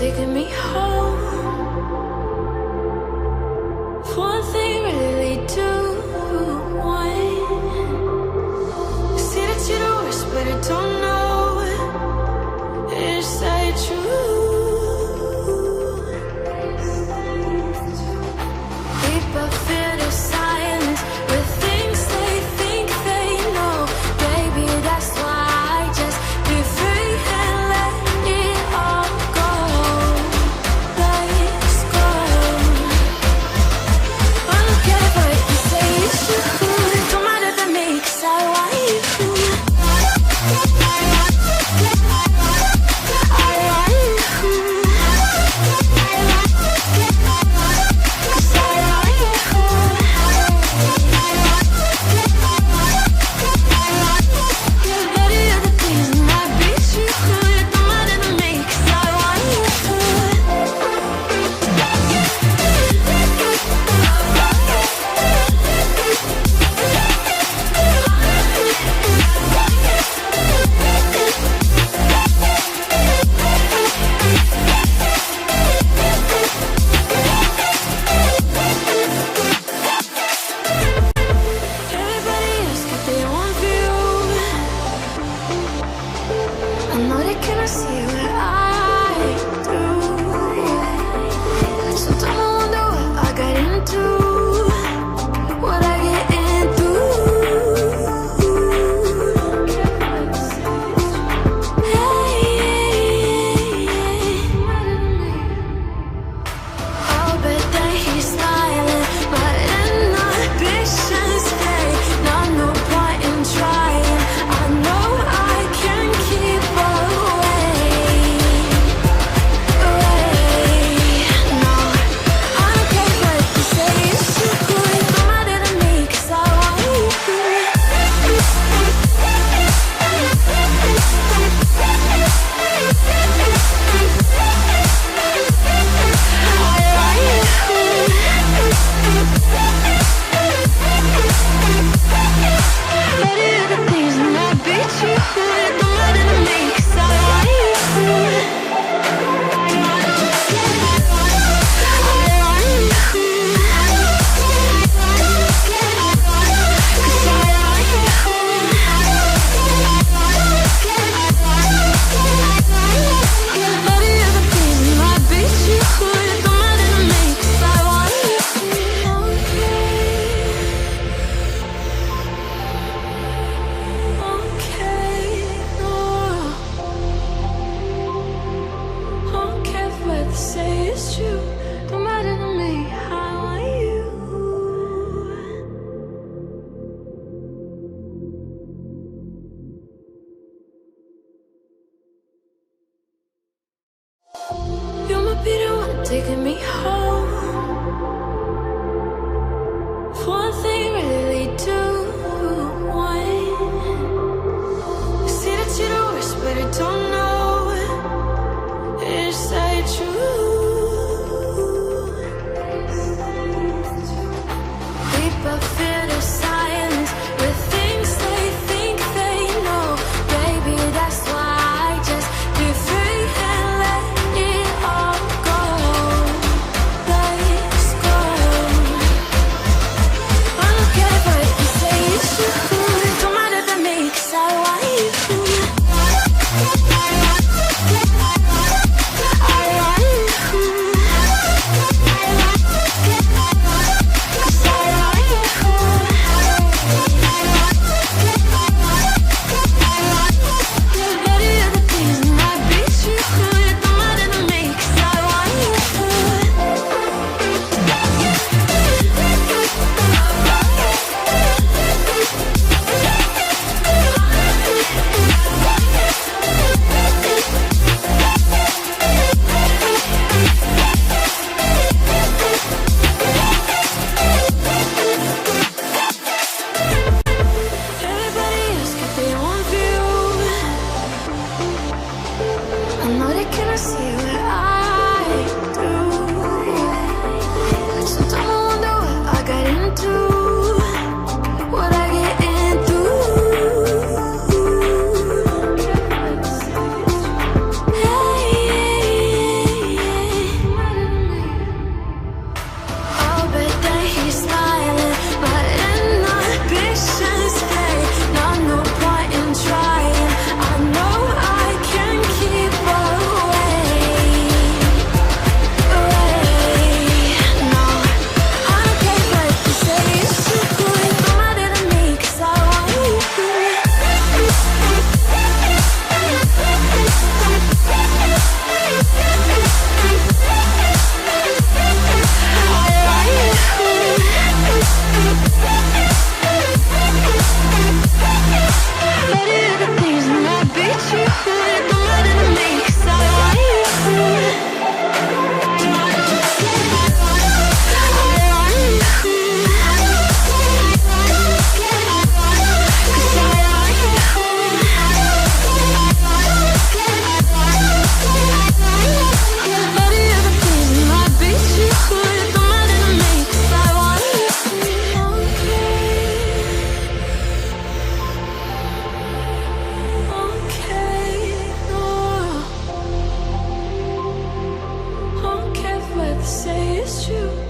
taking me home. One thing really do want. See that you don't wish, but I don't know. Is that true? People fear the silence with things they think they know. Baby, that's why I just be free and let it all go. Let's go. I don't care what you say, it's true. Don't matter to me, 'cause I want you. Taking me home. One thing really do want. See that you don't wish, but I don't know. Is that true? People fear the silence with things they think they know. Baby, that's why I just be free and let it all go. Let's go. I don't care what you say, it's true. Don't matter to me, 'cause I want you. say is true.